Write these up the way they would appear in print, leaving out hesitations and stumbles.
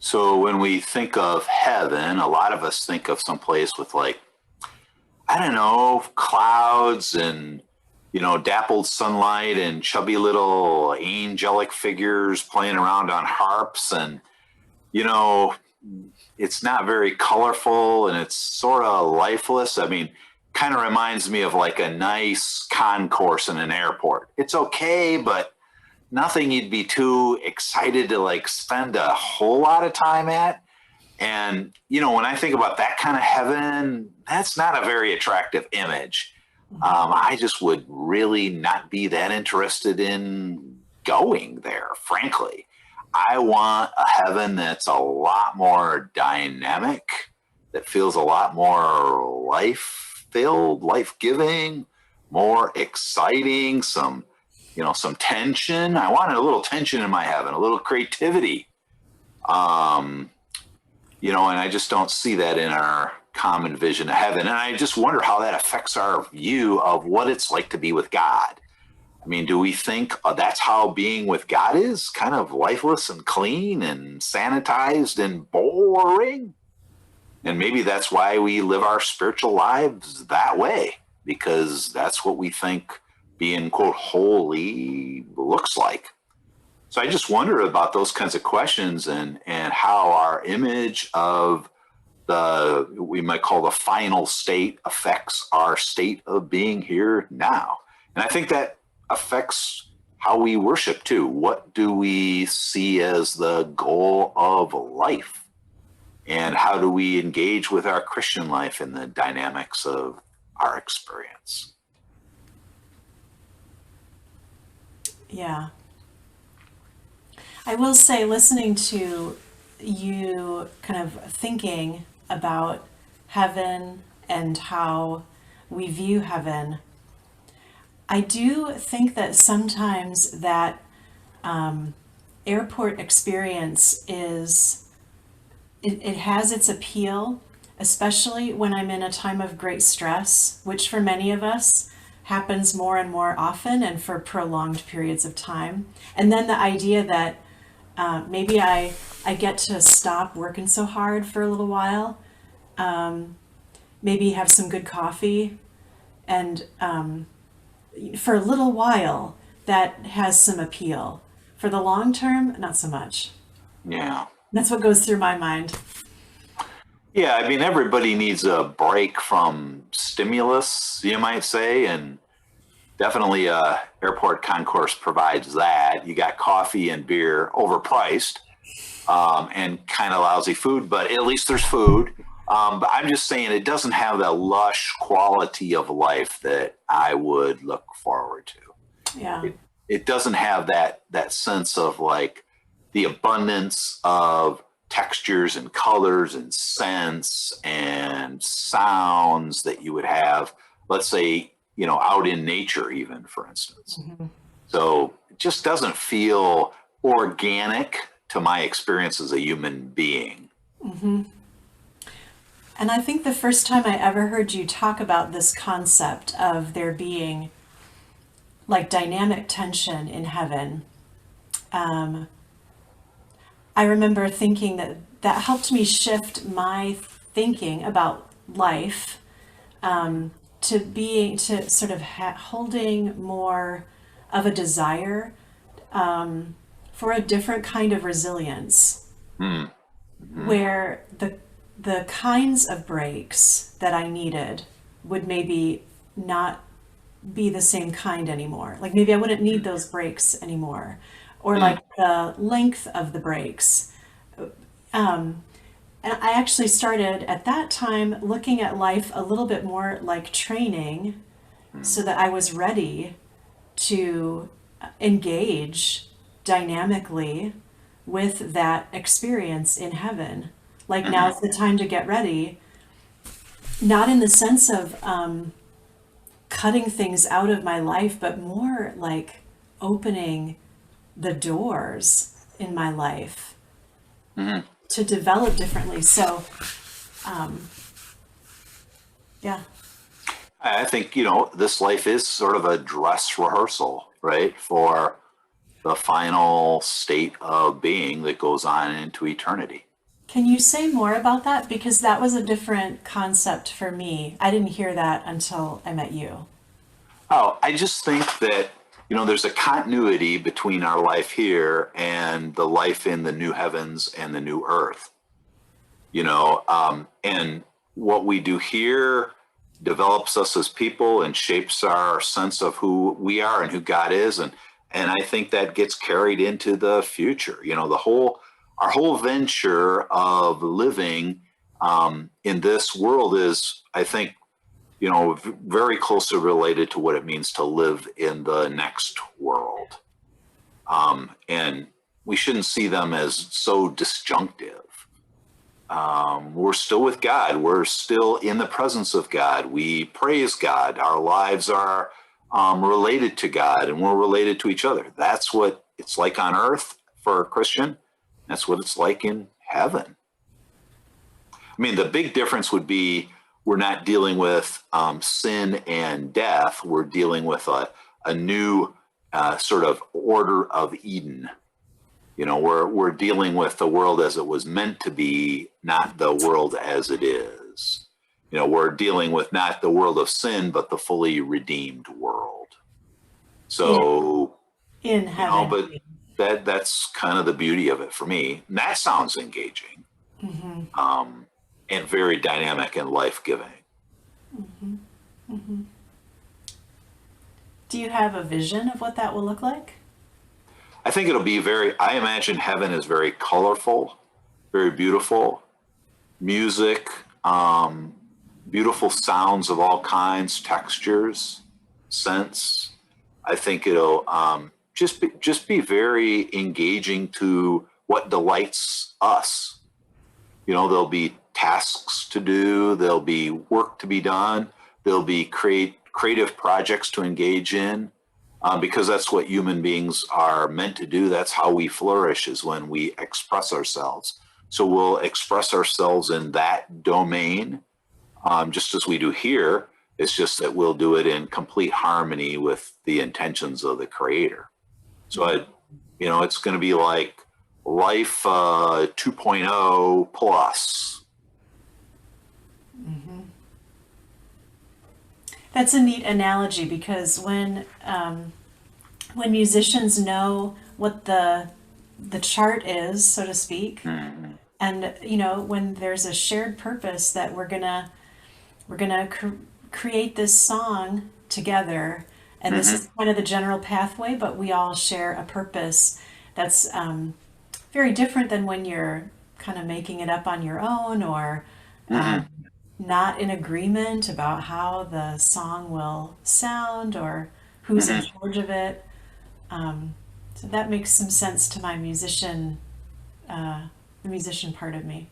So when we think of heaven, a lot of us think of some place with like, I don't know, clouds and, dappled sunlight and chubby little angelic figures playing around on harps. And, you know, it's not very colorful and it's sort of lifeless. I mean, kind of reminds me of like a nice concourse in an airport. It's okay, but nothing you'd be too excited to like spend a whole lot of time at. And, when I think about that kind of heaven, that's not a very attractive image. I just would really not be that interested in going there, frankly. I want a heaven that's a lot more dynamic, that feels a lot more life filled, life giving, more exciting, some tension. I wanted a little tension in my heaven, a little creativity. And I just don't see that in our common vision of heaven. And I just wonder how that affects our view of what it's like to be with God. I mean, do we think that's how being with God is? Kind of lifeless and clean and sanitized and boring? And maybe that's why we live our spiritual lives that way, because that's what we think being, quote, holy looks like. So I just wonder about those kinds of questions and how our image of we might call the final state affects our state of being here now. And I think that affects how we worship too. What do we see as the goal of life? And how do we engage with our Christian life in the dynamics of our experience? Yeah. I will say, listening to you kind of thinking about heaven and how we view heaven, I do think that sometimes that airport experience it has its appeal, especially when I'm in a time of great stress, which for many of us happens more and more often and for prolonged periods of time. And then the idea that maybe I get to stop working so hard for a little while, maybe have some good coffee, and for a little while that has some appeal. For the long term, not so much. Yeah. That's what goes through my mind. Yeah, I mean, everybody needs a break from stimulus, you might say, and definitely airport concourse provides that. You got coffee and beer, overpriced, and kind of lousy food, but at least there's food. But I'm just saying it doesn't have that lush quality of life that I would look forward to. Yeah. It doesn't have that sense of like the abundance of textures and colors and scents and sounds that you would have, let's say, out in nature, even, for instance. Mm-hmm. So it just doesn't feel organic to my experience as a human being. Mm-hmm. And I think the first time I ever heard you talk about this concept of there being like dynamic tension in heaven, I remember thinking that helped me shift my thinking about life, to sort of holding more of a desire for a different kind of resilience, where the kinds of breaks that I needed would maybe not be the same kind anymore. Like maybe I wouldn't need those breaks anymore, or like the length of the breaks. And I actually started at that time looking at life a little bit more like training, so that I was ready to engage dynamically with that experience in heaven. Like now's the time to get ready, not in the sense of cutting things out of my life, but more like opening the doors in my life to develop differently. So, yeah. I think, this life is sort of a dress rehearsal, right, for the final state of being that goes on into eternity. Can you say more about that? Because that was a different concept for me. I didn't hear that until I met you. Oh, I just think that, there's a continuity between our life here and the life in the new heavens and the new earth. And what we do here develops us as people and shapes our sense of who we are and who God is. And I think that gets carried into the future. Our whole venture of living in this world is, I think, very closely related to what it means to live in the next world. And we shouldn't see them as so disjunctive. We're still with God. We're still in the presence of God. We praise God. Our lives are related to God, and we're related to each other. That's what it's like on earth for a Christian. That's what it's like in heaven. I mean, the big difference would be we're not dealing with sin and death. We're dealing with a new sort of order of Eden. We're dealing with the world as it was meant to be, not the world as it is. We're dealing with not the world of sin, but the fully redeemed world. So, in heaven. but that's kind of the beauty of it for me. And that sounds engaging, and very dynamic and life-giving. Do you have a vision of what that will look like? I think it'll be I imagine heaven is very colorful, very beautiful, music, beautiful sounds of all kinds, textures, scents. I think it'll just be very engaging to what delights us. There'll be tasks to do, there'll be work to be done, there'll be creative projects to engage in. Because that's what human beings are meant to do. That's how we flourish, is when we express ourselves. So we'll express ourselves in that domain, just as we do here. It's just that we'll do it in complete harmony with the intentions of the Creator. So, it's going to be like life 2.0 plus. That's a neat analogy, because when musicians know what the chart is, so to speak, and when there's a shared purpose that we're gonna create this song together, and this is kind of the general pathway, but we all share a purpose that's very different than when you're kind of making it up on your own, or not in agreement about how the song will sound or who's in charge of it. So that makes some sense to my the musician part of me.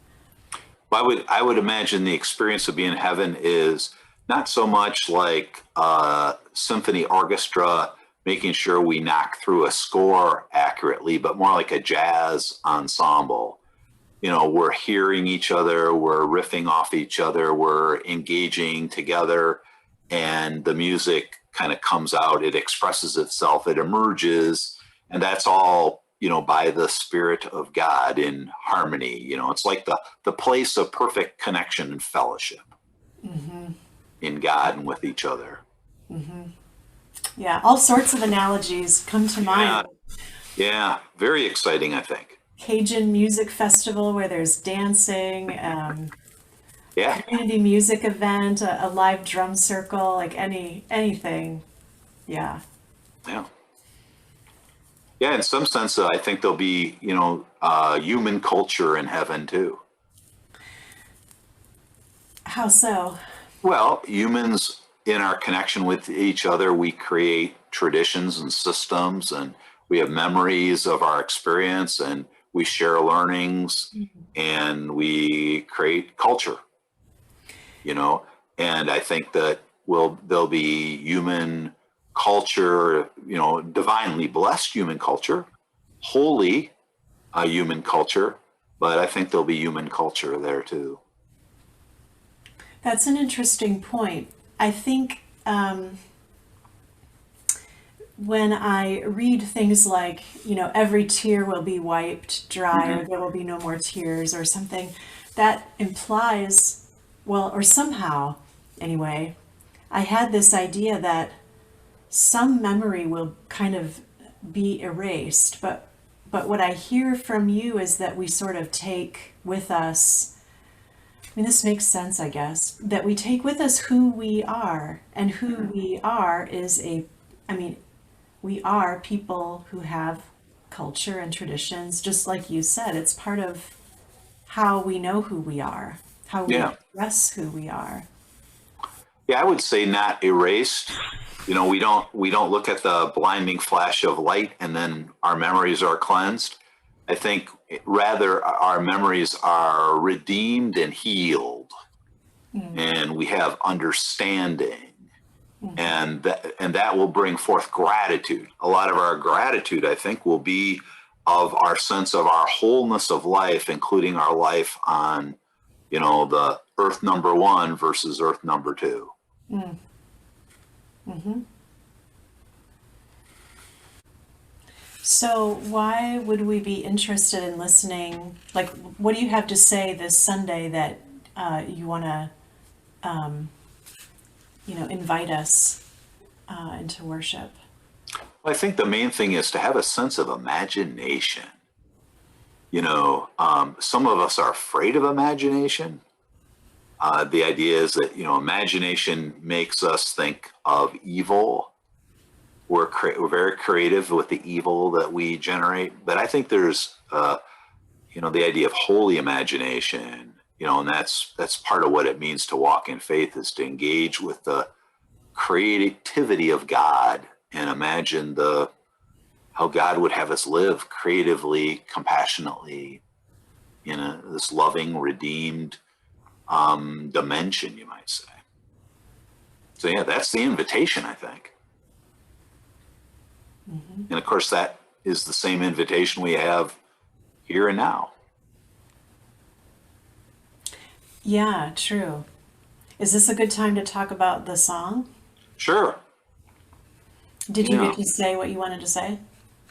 Well, I would imagine the experience of being in heaven is not so much like a symphony orchestra making sure we knock through a score accurately, but more like a jazz ensemble. We're hearing each other, we're riffing off each other, we're engaging together, and the music kind of comes out, it expresses itself, it emerges, and that's all, by the Spirit of God in harmony. It's like the place of perfect connection and fellowship in God and with each other. Yeah, all sorts of analogies come to mind. Yeah, very exciting, I think. Cajun music festival where there's dancing, community music event, a live drum circle, like anything. Yeah. Yeah, in some sense, I think there'll be, human culture in heaven too. How so? Well, humans, in our connection with each other, we create traditions and systems, and we have memories of our experience, and we share learnings, and we create culture, and I think that there'll be human culture, divinely blessed human culture, holy human culture, but I think there'll be human culture there too. That's an interesting point. I think when I read things like, every tear will be wiped dry, or Hmm. there will be no more tears, or something, that implies, well, or somehow, anyway, I had this idea that some memory will kind of be erased, but what I hear from you is that we sort of take with us, I mean, this makes sense, I guess, that we take with us who we are, and who Hmm. we are is I mean, we are people who have culture and traditions, just like you said. It's part of how we know who we are, how we Yeah. express who we are. Yeah, I would say not erased. We don't look at the blinding flash of light and then our memories are cleansed. I think rather our memories are redeemed and healed, and we have understanding, and that will bring forth gratitude. A lot of our gratitude, I think, will be of our sense of our wholeness of life, including our life on, the earth number one versus earth number two. So, why would we be interested in listening? Like, what do you have to say this Sunday that you want to, invite us into worship? I think the main thing is to have a sense of imagination. Some of us are afraid of imagination. The idea is that, imagination makes us think of evil. We're very creative with the evil that we generate. But I think there's, the idea of holy imagination, and that's part of what it means to walk in faith, is to engage with the creativity of God and imagine the how God would have us live creatively, compassionately, in this loving, redeemed dimension, you might say. So yeah, that's the invitation, I think. And of course, that is the same invitation we have here and now. Yeah, true. Is this a good time to talk about the song? Sure. Did you get Yeah, to say what you wanted to say?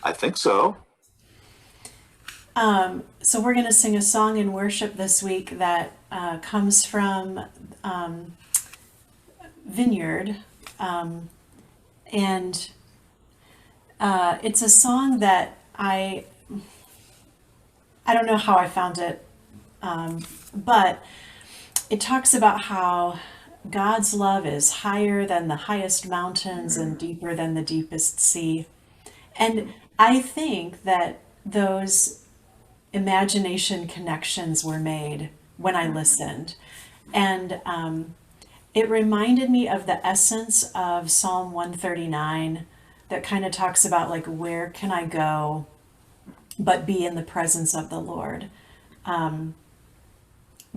I think so. So, we're going to sing a song in worship this week that comes from Vineyard. And it's a song that I don't know how I found it, but it talks about how God's love is higher than the highest mountains and deeper than the deepest sea. And I think that those imagination connections were made when I listened. And it reminded me of the essence of Psalm 139 that kind of talks about, like, where can I go but be in the presence of the Lord?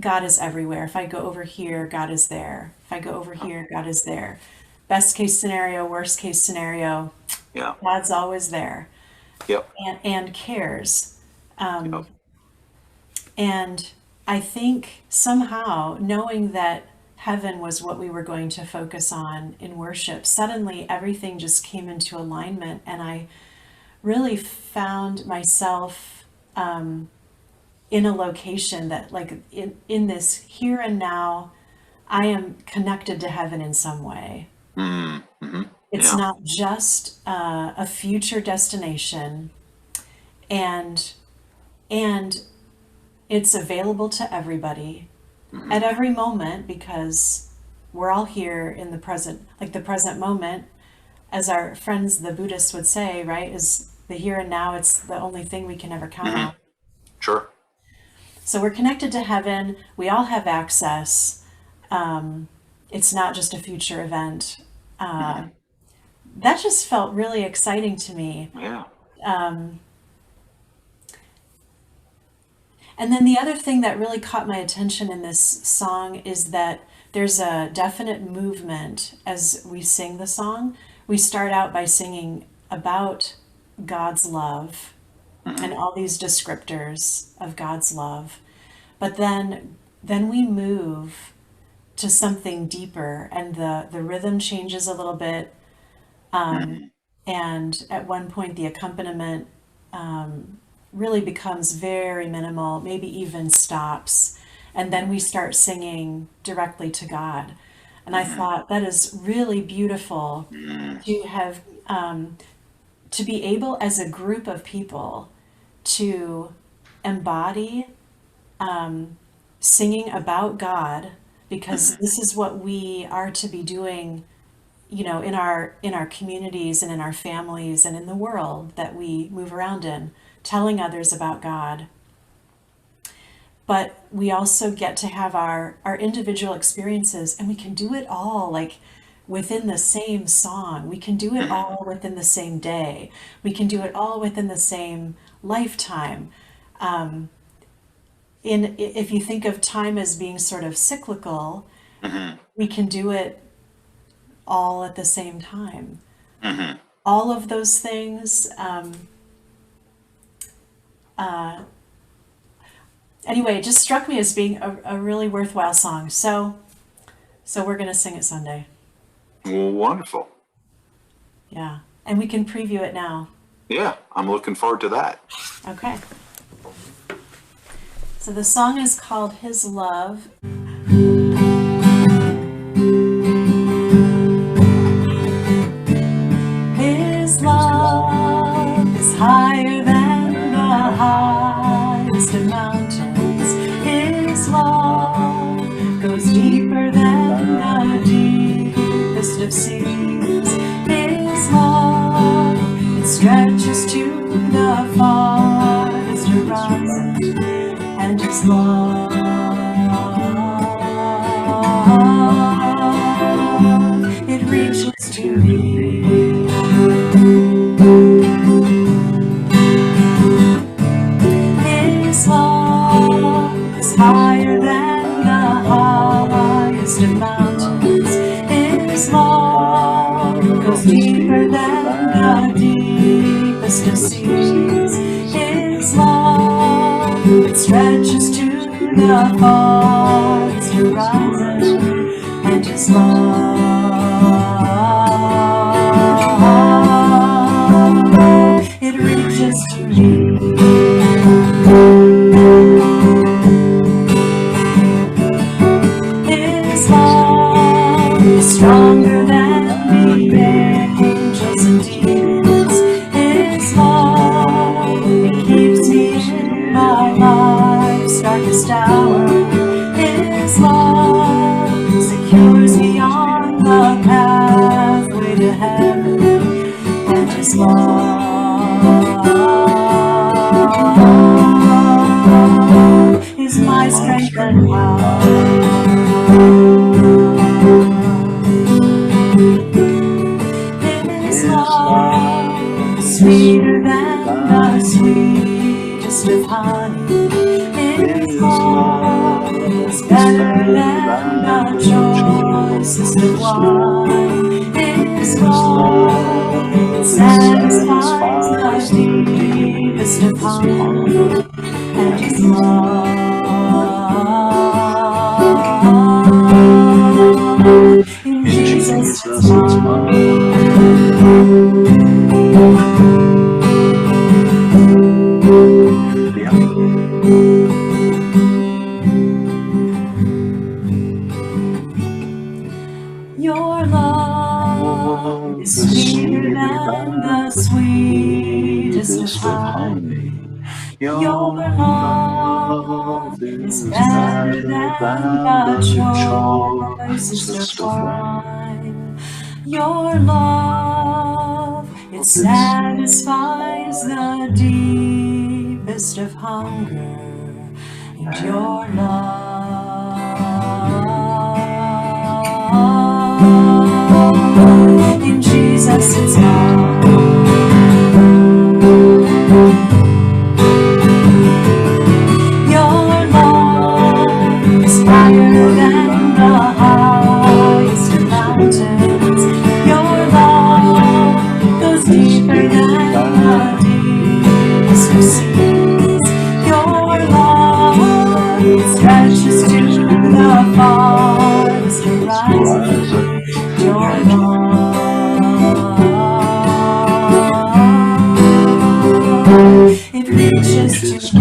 God is everywhere. If I go over here, God is there. If I go over here, God is there. Best case scenario, worst case scenario, Yeah. God's always there Yep. and cares. Yep. And I think somehow knowing that heaven was what we were going to focus on in worship, suddenly everything just came into alignment. And I really found myself in a location that, like, in this here and now, I am connected to heaven in some way. Mm-hmm. It's Yeah. not just a future destination, and and it's available to everybody Mm-hmm. at every moment, because we're all here in the present, like the present moment, as our friends the Buddhists would say, right? Is the here and now. It's the only thing we can ever count Mm-hmm. on. Sure. So we're connected to heaven. We all have access. It's not just a future event. Mm-hmm. That just felt really exciting to me. Yeah. And then the other thing that really caught my attention in this song is that there's a definite movement as we sing the song. We start out by singing about God's love Mm-hmm. and all these descriptors of God's love. But then we move to something deeper, and the rhythm changes a little bit, Mm-hmm. And at one point, the accompaniment really becomes very minimal, maybe even stops. And then we start singing directly to God. And I thought that is really beautiful to have, to be able as a group of people to embody singing about God, because this is what we are to be doing, you know, in our communities and in our families and in the world that we move around in, telling others about God. But we also get to have our individual experiences, and we can do it all like within the same song. We can do it all within the same day. We can do it all within the same lifetime. If you think of time as being sort of cyclical, we can do it all at the same time. All of those things. Anyway, it just struck me as being a really worthwhile song. So we're going to sing it Sunday. Wonderful. Yeah. And we can preview it now. Yeah, I'm looking forward to that. Okay. So the song is called His Love. His love is higher than the highest of mountains. His love goes deeper than the deepest of seas. His love, it stretches to the farthest horizon. And His love, it reaches to me. His love is higher than the highest of mountains. His love goes deeper than the deepest of seas. His love, it stretches to the farthest horizon. And His love, it reaches to me. His love is stronger than the angels and demons. His love, it keeps me in my life's darkest hour. His love secures me on the pathway to heaven. And His love is my strength and power. His love is sweeter than the sweetest of honey. His love is better than the choicest of wine. His love, it satisfies the deepest of hunger. And His love, in Jesus is mine. Your love is sweeter than the sweetest of honey. Your love is better than the choicest of wine. Your love, it satisfies the deepest of hunger. And your love, in Jesus it's mine. Your love is higher than the highest of mountains. Your love goes deeper than the deepest of seas. Your love, it stretches to the farthest horizon. Your love, Isn't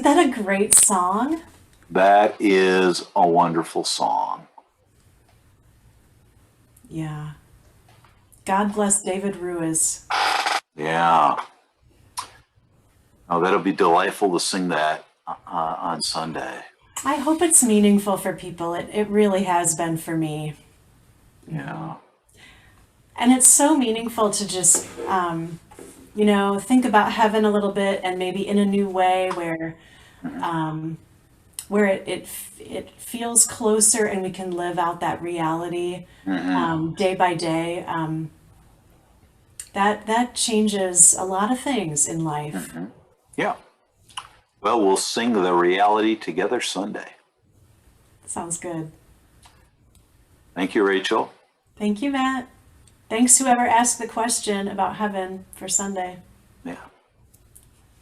that a great song? That is a wonderful song. Yeah. God bless David Ruiz. Yeah. Oh, that'll be delightful to sing that on Sunday. I hope it's meaningful for people. It really has been for me. Yeah. And it's so meaningful to just, think about heaven a little bit and maybe in a new way where it feels closer and we can live out that reality day by day. That changes a lot of things in life. Yeah. Well, we'll sing the reality together Sunday. Sounds good. Thank you, Rachel. Thank you, Matt. Thanks whoever asked the question about heaven for Sunday. Yeah.